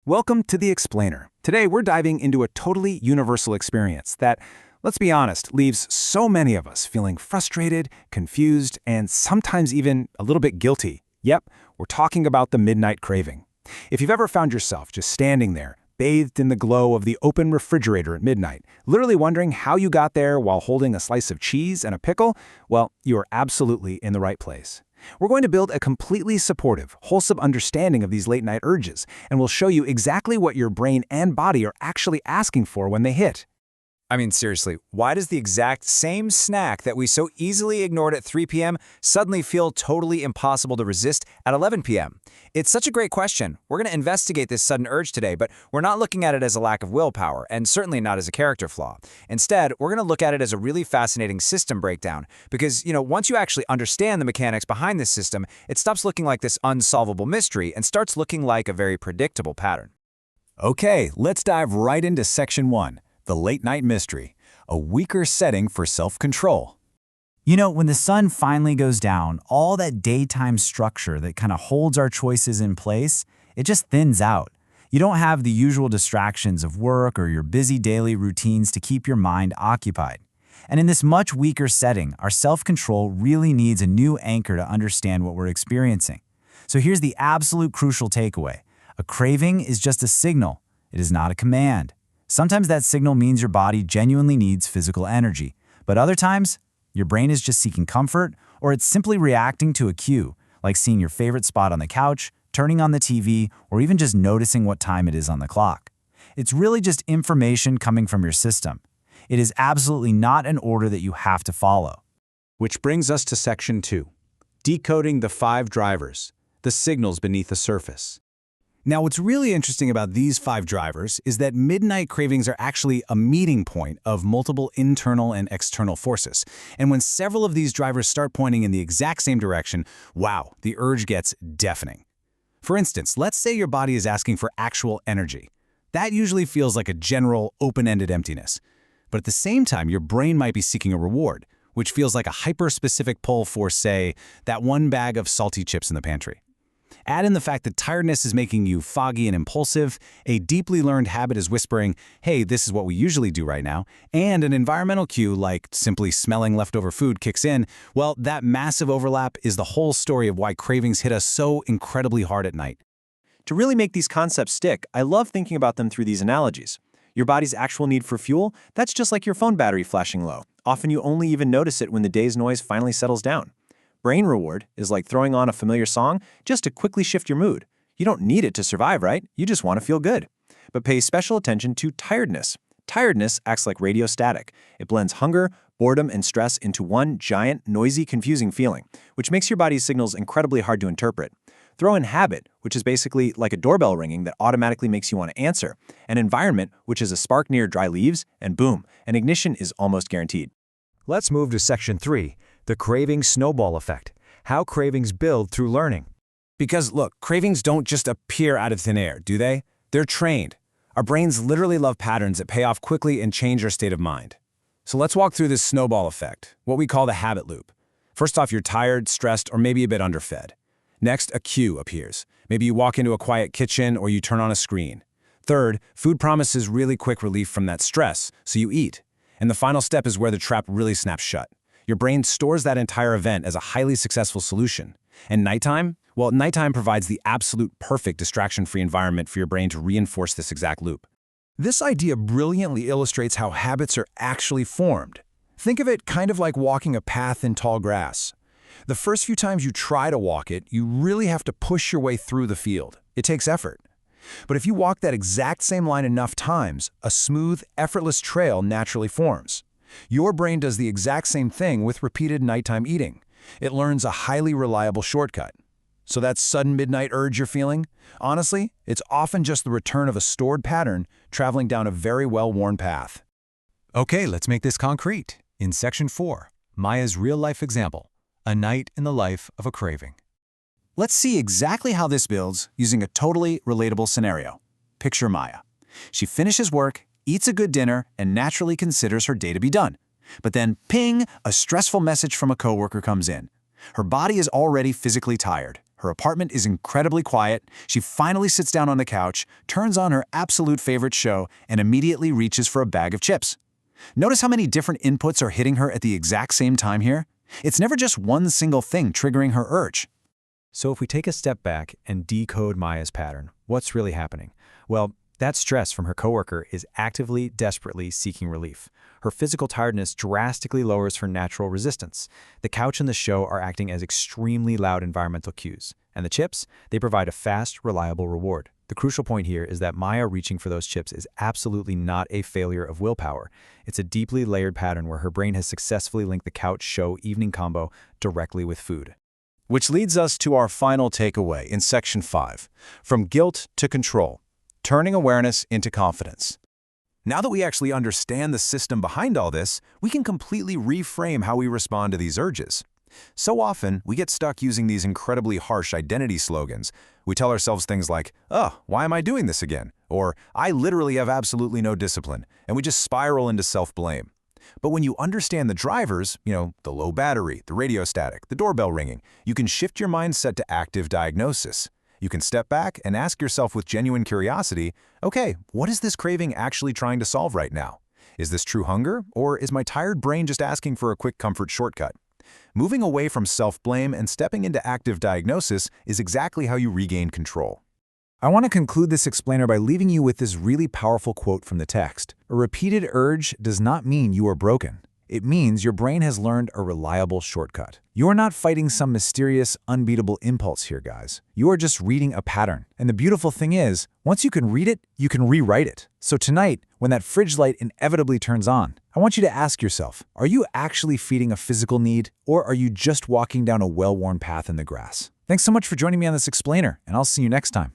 Welcome to The Explainer. Today we're diving into a totally universal experience that, let's be honest, leaves so many of us feeling frustrated, confused, and sometimes even a little bit guilty. Yep, we're talking about the midnight craving. If you've ever found yourself just standing there, bathed in the glow of the open refrigerator at midnight, literally wondering how you got there while holding a slice of cheese and a pickle, well, you are absolutely in the right place. We're going to build a completely supportive, wholesome understanding of these late-night urges, and we'll show you exactly what your brain and body are actually asking for when they hit. I mean, seriously, why does the exact same snack that we so easily ignored at 3 p.m. suddenly feel totally impossible to resist at 11 p.m.? It's such a great question. We're going to investigate this sudden urge today, but we're not looking at it as a lack of willpower, and certainly not as a character flaw. Instead, we're going to look at it as a really fascinating system breakdown, because, once you actually understand the mechanics behind this system, it stops looking like this unsolvable mystery and starts looking like a very predictable pattern. Okay, let's dive right into Section 1. The late-night mystery, a weaker setting for self-control. When the sun finally goes down, all that daytime structure that kind of holds our choices in place, it just thins out. You don't have the usual distractions of work or your busy daily routines to keep your mind occupied. And in this much weaker setting, our self-control really needs a new anchor to understand what we're experiencing. So here's the absolute crucial takeaway. A craving is just a signal. It is not a command. Sometimes that signal means your body genuinely needs physical energy, but other times, your brain is just seeking comfort, or it's simply reacting to a cue, like seeing your favorite spot on the couch, turning on the TV, or even just noticing what time it is on the clock. It's really just information coming from your system. It is absolutely not an order that you have to follow. Which brings us to Section 2, decoding the 5 drivers, the signals beneath the surface. Now, what's really interesting about these 5 drivers is that midnight cravings are actually a meeting point of multiple internal and external forces. And when several of these drivers start pointing in the exact same direction, wow, the urge gets deafening. For instance, let's say your body is asking for actual energy. That usually feels like a general, open-ended emptiness. But at the same time, your brain might be seeking a reward, which feels like a hyper-specific pull for, say, that one bag of salty chips in the pantry. Add in the fact that tiredness is making you foggy and impulsive, a deeply learned habit is whispering, hey, this is what we usually do right now, and an environmental cue like simply smelling leftover food kicks in, well, that massive overlap is the whole story of why cravings hit us so incredibly hard at night. To really make these concepts stick, I love thinking about them through these analogies. Your body's actual need for fuel, that's just like your phone battery flashing low. Often you only even notice it when the day's noise finally settles down. Brain reward is like throwing on a familiar song just to quickly shift your mood. You don't need it to survive, right? You just want to feel good. But pay special attention to tiredness. Tiredness acts like radio static. It blends hunger, boredom, and stress into one giant, noisy, confusing feeling, which makes your body's signals incredibly hard to interpret. Throw in habit, which is basically like a doorbell ringing that automatically makes you want to answer, and environment, which is a spark near dry leaves, and boom, an ignition is almost guaranteed. Let's move to Section 3, the craving snowball effect, how cravings build through learning. Because look, cravings don't just appear out of thin air, do they? They're trained. Our brains literally love patterns that pay off quickly and change our state of mind. So let's walk through this snowball effect, what we call the habit loop. First off, you're tired, stressed, or maybe a bit underfed. Next, a cue appears. Maybe you walk into a quiet kitchen or you turn on a screen. Third, food promises really quick relief from that stress, so you eat. And the final step is where the trap really snaps shut. Your brain stores that entire event as a highly successful solution. And nighttime? Well, nighttime provides the absolute perfect distraction-free environment for your brain to reinforce this exact loop. This idea brilliantly illustrates how habits are actually formed. Think of it kind of like walking a path in tall grass. The first few times you try to walk it, you really have to push your way through the field. It takes effort. But if you walk that exact same line enough times, a smooth, effortless trail naturally forms. Your brain does the exact same thing with repeated nighttime eating. It learns a highly reliable shortcut. So that sudden midnight urge you're feeling? Honestly, it's often just the return of a stored pattern traveling down a very well-worn path. Okay, let's make this concrete. In Section 4, Maya's real-life example, a night in the life of a craving. Let's see exactly how this builds using a totally relatable scenario. Picture Maya. She finishes work, eats a good dinner, and naturally considers her day to be done. But then, ping, a stressful message from a coworker comes in. Her body is already physically tired. Her apartment is incredibly quiet. She finally sits down on the couch, turns on her absolute favorite show, and immediately reaches for a bag of chips. Notice how many different inputs are hitting her at the exact same time here? It's never just one single thing triggering her urge. So if we take a step back and decode Maya's pattern, what's really happening? Well, that stress from her coworker is actively, desperately seeking relief. Her physical tiredness drastically lowers her natural resistance. The couch and the show are acting as extremely loud environmental cues. And the chips, they provide a fast, reliable reward. The crucial point here is that Maya reaching for those chips is absolutely not a failure of willpower. It's a deeply layered pattern where her brain has successfully linked the couch, show, evening combo directly with food. Which leads us to our final takeaway in Section 5, from guilt to control, turning awareness into confidence. Now that we actually understand the system behind all this, we can completely reframe how we respond to these urges. So often, we get stuck using these incredibly harsh identity slogans. We tell ourselves things like, "Oh, why am I doing this again?" Or, "I literally have absolutely no discipline," and we just spiral into self-blame. But when you understand the drivers, the low battery, the radio static, the doorbell ringing, you can shift your mindset to active diagnosis. You can step back and ask yourself with genuine curiosity, okay, what is this craving actually trying to solve right now? Is this true hunger, or is my tired brain just asking for a quick comfort shortcut? Moving away from self-blame and stepping into active diagnosis is exactly how you regain control. I want to conclude this explainer by leaving you with this really powerful quote from the text. A repeated urge does not mean you are broken. It means your brain has learned a reliable shortcut. You are not fighting some mysterious, unbeatable impulse here, guys. You are just reading a pattern. And the beautiful thing is, once you can read it, you can rewrite it. So tonight, when that fridge light inevitably turns on, I want you to ask yourself, are you actually feeding a physical need, or are you just walking down a well-worn path in the grass? Thanks so much for joining me on this explainer, and I'll see you next time.